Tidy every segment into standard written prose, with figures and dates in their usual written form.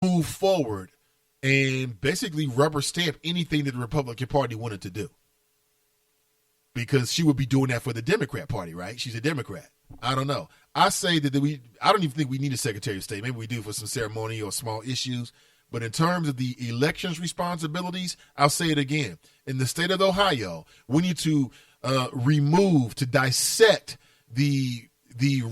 move forward and basically rubber stamp anything that the Republican Party wanted to do. Because she would be doing that for the Democrat Party, right? She's a Democrat. I don't know. I say that I don't even think we need a Secretary of State. Maybe we do for some ceremony or small issues. But in terms of the elections responsibilities, I'll say it again. In the state of Ohio, we need to to dissect the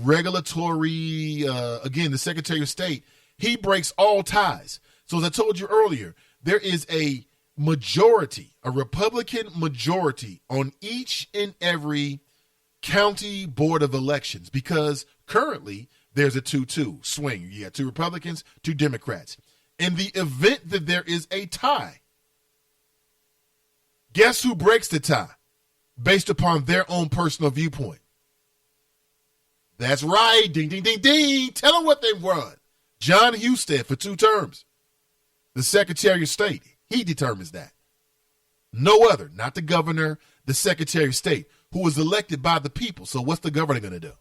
regulatory, again, the Secretary of State. He breaks all ties. So as I told you earlier, there is a majority, a Republican majority on each and every county board of elections because currently there's a 2-2 swing. You got 2 Republicans, 2 Democrats. In the event that there is a tie, guess who breaks the tie based upon their own personal viewpoint? That's right. Ding, ding, ding, ding. Tell them what they run. John Husted for 2 terms. The Secretary of State. He determines that. No other, not the governor, the Secretary of State, who was elected by the people. So what's the governor going to do?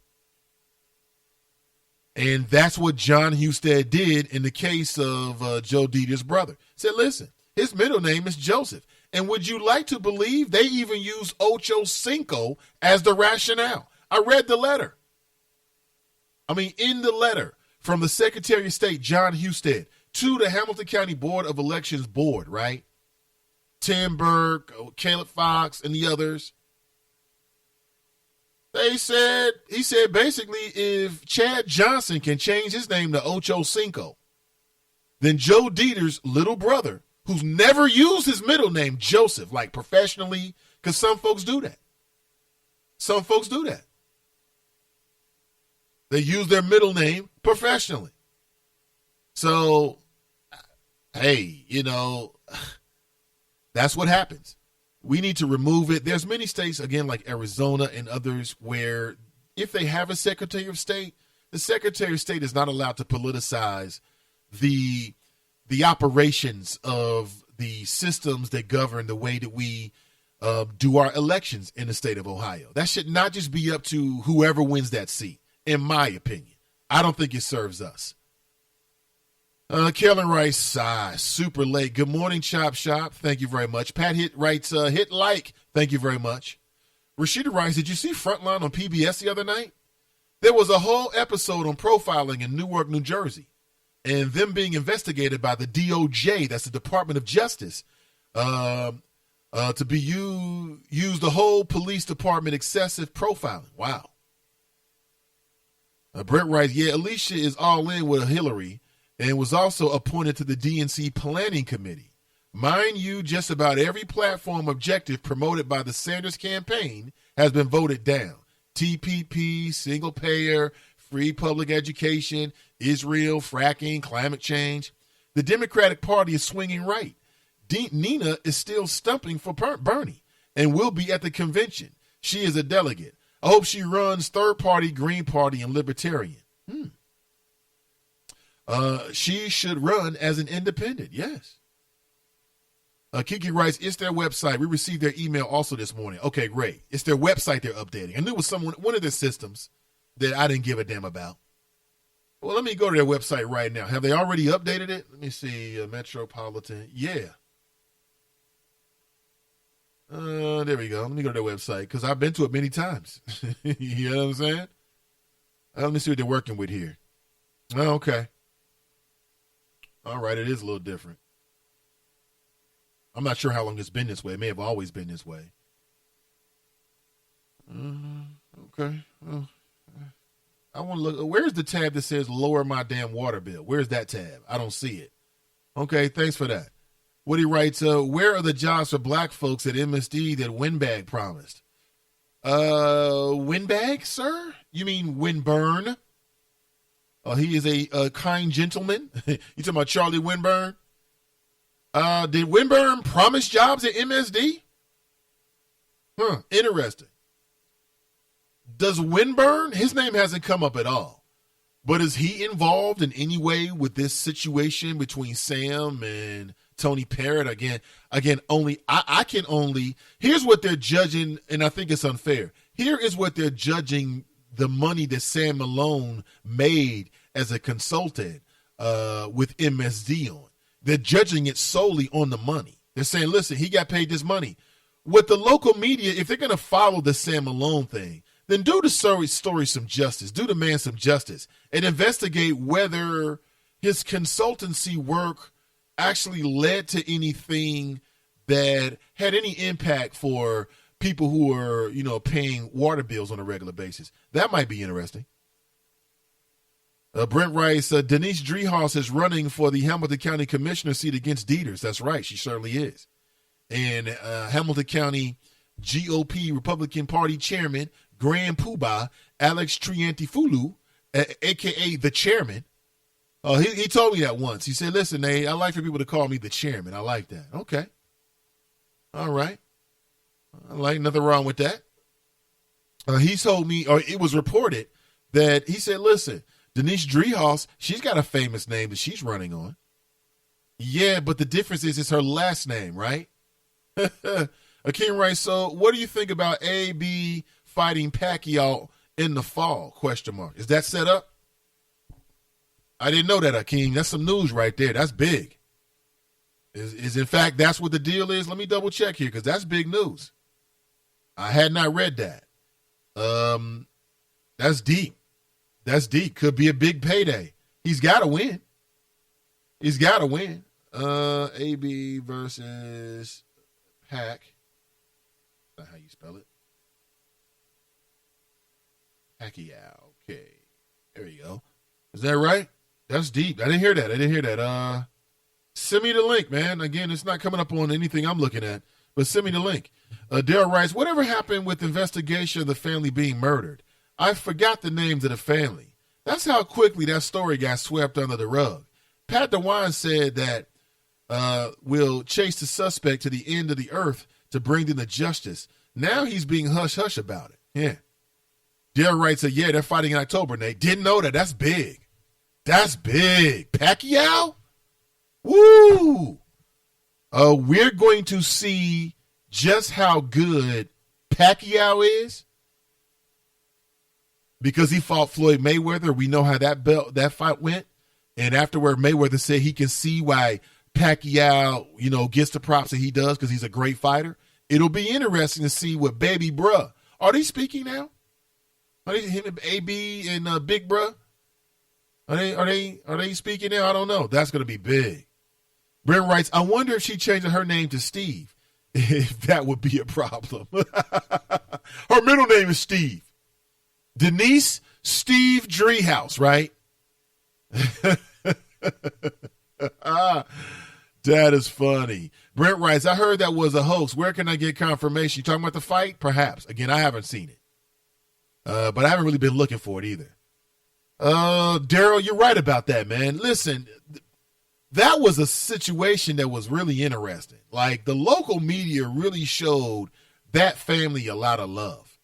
And that's what John Husted did in the case of Joe Dieter's brother. Said, listen, his middle name is Joseph. And would you like to believe they even used Ocho Cinco as the rationale? I read the letter. I mean, in the letter from the Secretary of State, John Husted, to the Hamilton County Board of Elections Board, right? Tim Burke, Caleb Fox, and the others. He said basically if Chad Johnson can change his name to Ocho Cinco, then Joe Dieter's little brother, who's never used his middle name, Joseph, like professionally, because some folks do that. Some folks do that. They use their middle name professionally. So, hey, that's what happens. We need to remove it. There's many states, again, like Arizona and others, where if they have a Secretary of State, the Secretary of State is not allowed to politicize the operations of the systems that govern the way that we do our elections in the state of Ohio. That should not just be up to whoever wins that seat, in my opinion. I don't think it serves us. Kellen writes, super late. Good morning, Chop Shop. Thank you very much. Pat writes, hit like. Thank you very much. Rashida writes, did you see Frontline on PBS the other night? There was a whole episode on profiling in Newark, New Jersey, and them being investigated by the DOJ, that's the Department of Justice, to be use the whole police department excessive profiling. Wow. Brent writes, yeah, Alicia is all in with Hillary and was also appointed to the DNC Planning Committee. Mind you, just about every platform objective promoted by the Sanders campaign has been voted down. TPP, single payer, free public education, Israel, fracking, climate change. The Democratic Party is swinging right. Nina is still stumping for Bernie and will be at the convention. She is a delegate. I hope she runs third party, Green Party, and Libertarian. She should run as an independent, yes. Kiki writes, it's their website. We received their email also this morning. Okay, great. It's their website they're updating. I knew it was one of their systems that I didn't give a damn about. Well, let me go to their website right now. Have they already updated it? Let me see. Metropolitan. Yeah. There we go. Let me go to their website because I've been to it many times. You know what I'm saying? Let me see what they're working with here. Oh, okay. All right, it is a little different. I'm not sure how long it's been this way. It may have always been this way. Okay. I want to look. Where's the tab that says lower my damn water bill? Where's that tab? I don't see it. Okay, thanks for that. Woody writes, where are the jobs for black folks at MSD that Winbag promised? Winbag, sir? You mean Winburn? He is a kind gentleman. You talking about Charlie Winburn? Did Winburn promise jobs at MSD? Interesting. Does Winburn, his name hasn't come up at all, but is he involved in any way with this situation between Sam and Tony Parrott? Again, only I can only, here's what they're judging, and I think it's unfair. Here is what they're judging the money that Sam Malone made as a consultant with MSD on. They're judging it solely on the money. They're saying, listen, he got paid this money. With the local media, if they're going to follow the Sam Malone thing, then do the story some justice. Do the man some justice and investigate whether his consultancy work actually led to anything that had any impact for people who are, paying water bills on a regular basis. That might be interesting. Brent writes, Denise Treehouse is running for the Hamilton County Commissioner seat against Dieters. That's right. She certainly is. And Hamilton County GOP Republican Party Chairman, Grand Poobah, Alex Triantifulu, a.k.a. the chairman, he told me that once. He said, listen, Nate, I like for people to call me the chairman. I like that. Okay. All right. I like nothing wrong with that. He told me, or it was reported that he said, listen, Denise Treehouse, she's got a famous name that she's running on. Yeah, but the difference is it's her last name, right? Akeem writes, so what do you think about AB fighting Pacquiao in the fall? ? Is that set up? I didn't know that, Akeem. That's some news right there. That's big. Is in fact, that's what the deal is? Let me double check here because that's big news. I had not read that. That's deep. That's deep. Could be a big payday. He's got to win. He's got to win. AB versus Pac. That's how you spell it. Pacquiao. Okay. There you go. Is that right? That's deep. I didn't hear that. Send me the link, man. Again, it's not coming up on anything I'm looking at, but send me the link. Daryl writes, whatever happened with investigation of the family being murdered? I forgot the names of the family. That's how quickly that story got swept under the rug. Pat DeWine said that we'll chase the suspect to the end of the earth to bring them to justice. Now he's being hush-hush about it. Yeah. Daryl writes, yeah, they're fighting in October, Nate. Didn't know that. That's big. That's big. Pacquiao? Woo! We're going to see just how good Pacquiao is because he fought Floyd Mayweather. We know how that fight went. And afterward, Mayweather said he can see why Pacquiao, gets the props that he does because he's a great fighter. It'll be interesting to see what Baby Bruh. Are they speaking now? Are they him and AB and Big Bruh? Are they speaking now? I don't know. That's going to be big. Brent writes, I wonder if she changes her name to Steve. If that would be a problem. Her middle name is Steve. Denise Steve Treehouse, right? That is funny. Brent writes, I heard that was a hoax. Where can I get confirmation? You talking about the fight? Perhaps. Again, I haven't seen it. But I haven't really been looking for it either. Daryl, you're right about that, man. Listen, that was a situation that was really interesting. Like, the local media really showed that family a lot of love.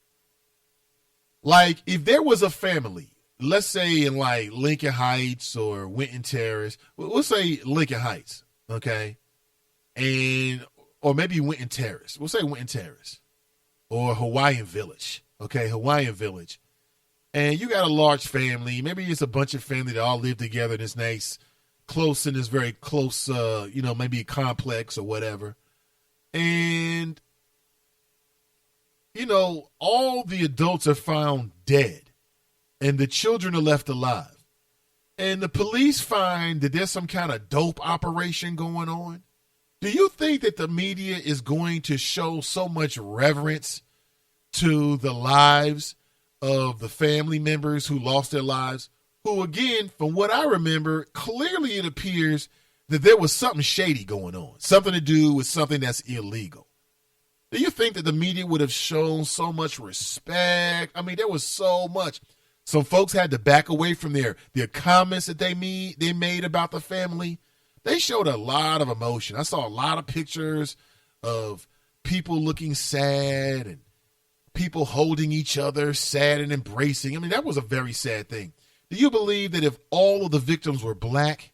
Like, if there was a family, let's say in like Lincoln Heights or Winton Terrace, we'll say Lincoln Heights, okay? Or maybe Winton Terrace. We'll say Winton Terrace or Hawaiian Village, okay? Hawaiian Village. And you got a large family. Maybe it's a bunch of family that all live together in this nice, close in this very close, maybe a complex or whatever. And, all the adults are found dead and the children are left alive. And the police find that there's some kind of dope operation going on. Do you think that the media is going to show so much reverence to the lives of the family members who lost their lives, who, again, from what I remember, clearly it appears that there was something shady going on, something to do with something that's illegal? Do you think that the media would have shown so much respect? I mean, there was so much. Some folks had to back away from their comments that they made about the family. They showed a lot of emotion. I saw a lot of pictures of people looking sad and people holding each other, sad and embracing. I mean, that was a very sad thing. Do you believe that if all of the victims were black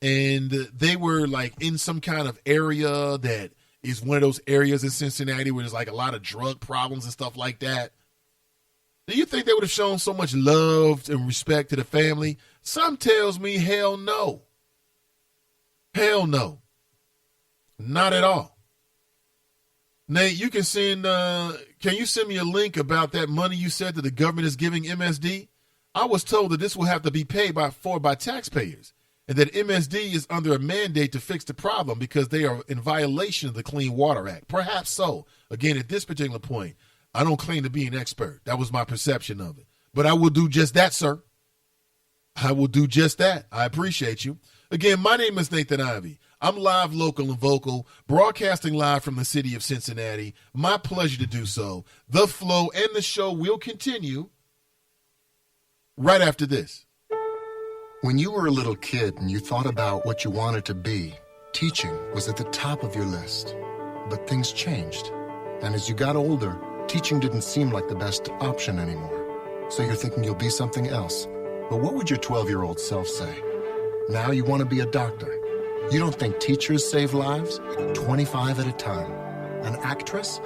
and they were like in some kind of area that is one of those areas in Cincinnati where there's like a lot of drug problems and stuff like that, do you think they would have shown so much love and respect to the family? Some tells me hell no. Hell no. Not at all. Nate, you can you send me a link about that money you said that the government is giving MSD? I was told that this will have to be paid by taxpayers, and that MSD is under a mandate to fix the problem because they are in violation of the Clean Water Act. Perhaps so. Again, at this particular point, I don't claim to be an expert. That was my perception of it. But I will do just that, sir. I will do just that. I appreciate you. Again, my name is Nathan Ivey. I'm live, local, and vocal, broadcasting live from the city of Cincinnati. My pleasure to do so. The flow and the show will continue right after this. When you were a little kid and you thought about what you wanted to be, teaching was at the top of your list. But things changed. And as you got older, teaching didn't seem like the best option anymore. So you're thinking you'll be something else. But what would your 12-year-old self say? Now you want to be a doctor. You don't think teachers save lives? 25 at a time. An actress?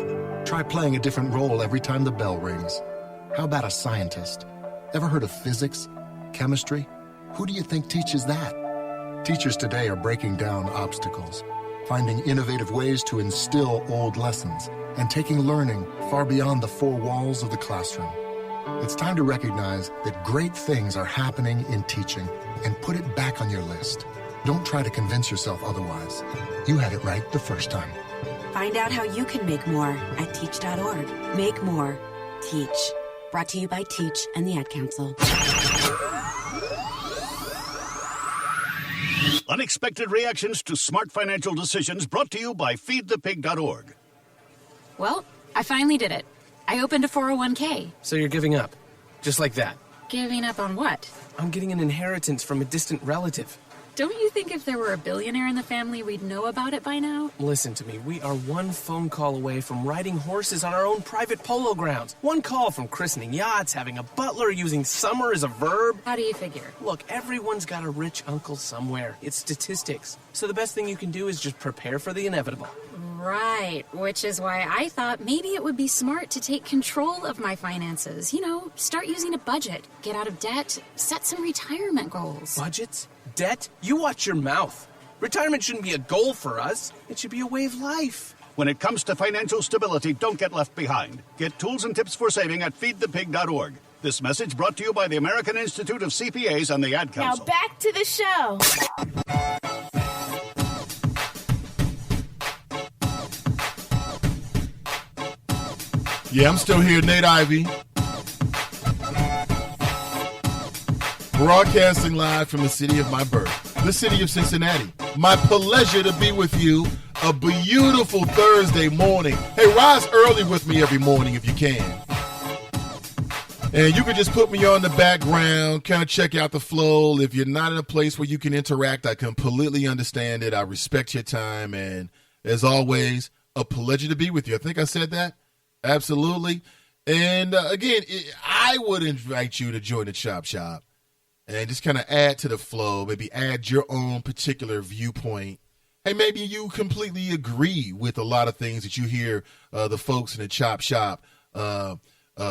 Try playing a different role every time the bell rings. How about a scientist? Ever heard of physics? Chemistry? Who do you think teaches that? Teachers today are breaking down obstacles, finding innovative ways to instill old lessons, and taking learning far beyond the four walls of the classroom. It's time to recognize that great things are happening in teaching and put it back on your list. Don't try to convince yourself otherwise. You had it right the first time. Find out how you can make more at teach.org. Make more. Teach. Brought to you by Teach and the Ad Council. Unexpected reactions to smart financial decisions brought to you by feedthepig.org. Well, I finally did it. I opened a 401k. So you're giving up? Just like that? Giving up on what? I'm getting an inheritance from a distant relative. Don't you think if there were a billionaire in the family, we'd know about it by now? Listen to me. We are one phone call away from riding horses on our own private polo grounds. One call from christening yachts, having a butler, using summer as a verb. How do you figure? Look, everyone's got a rich uncle somewhere. It's statistics. So the best thing you can do is just prepare for the inevitable. Right, which is why I thought maybe it would be smart to take control of my finances. You know, start using a budget, get out of debt, set some retirement goals. Budgets? Debt? You watch your mouth. Retirement shouldn't be a goal for us. It should be a way of life. When it comes to financial stability, don't get left behind. Get tools and tips for saving at feedthepig.org. This message brought to you by the American Institute of CPAs and the Ad Council. Now back to the show. Yeah, I'm still here, Nate Ivey. Broadcasting live from the city of my birth, the city of Cincinnati. My pleasure to be with you a beautiful Thursday morning. Hey, rise early with me every morning if you can. And you can just put me on the background, kind of check out the flow. If you're not in a place where you can interact, I completely understand it. I respect your time. And as always, a pleasure to be with you. I think I said that. Absolutely. And again, I would invite you to join the Chop Shop and just kind of add to the flow, maybe add your own particular viewpoint. Hey, maybe you completely agree with a lot of things that you hear the folks in the Chop Shop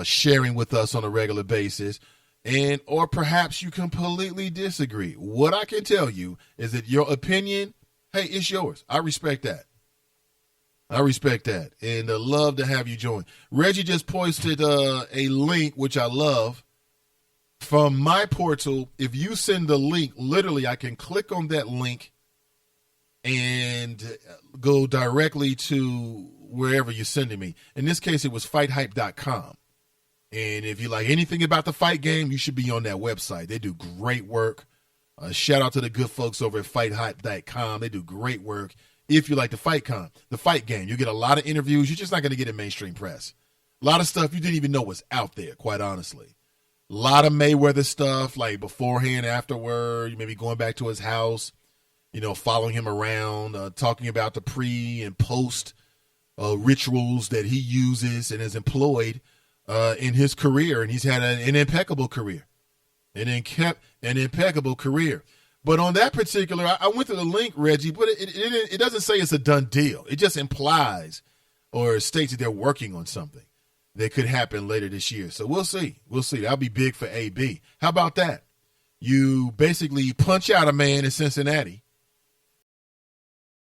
sharing with us on a regular basis, and or perhaps you completely disagree. What I can tell you is that your opinion, hey, it's yours. I respect that. I respect that, and love to have you join. Reggie just posted a link, which I love, from my portal. If you send the link, literally I can click on that link and go directly to wherever you're sending me. In this case, it was fighthype.com. And if you like anything about the fight game, you should be on that website. They do great work. Shout out to the good folks over at fighthype.com. They do great work. If you like the fight game, you get a lot of interviews. You're just not going to get in mainstream press. A lot of stuff you didn't even know was out there, quite honestly. A lot of Mayweather stuff, like beforehand, afterward, maybe going back to his house, following him around, talking about the pre and post rituals that he uses and has employed in his career. And he's had an impeccable career. An impeccable career. But on that particular, I went to the link, Reggie, but it doesn't say it's a done deal. It just implies or states that they're working on something that could happen later this year. So we'll see. We'll see. That'll be big for AB. How about that? You basically punch out a man in Cincinnati,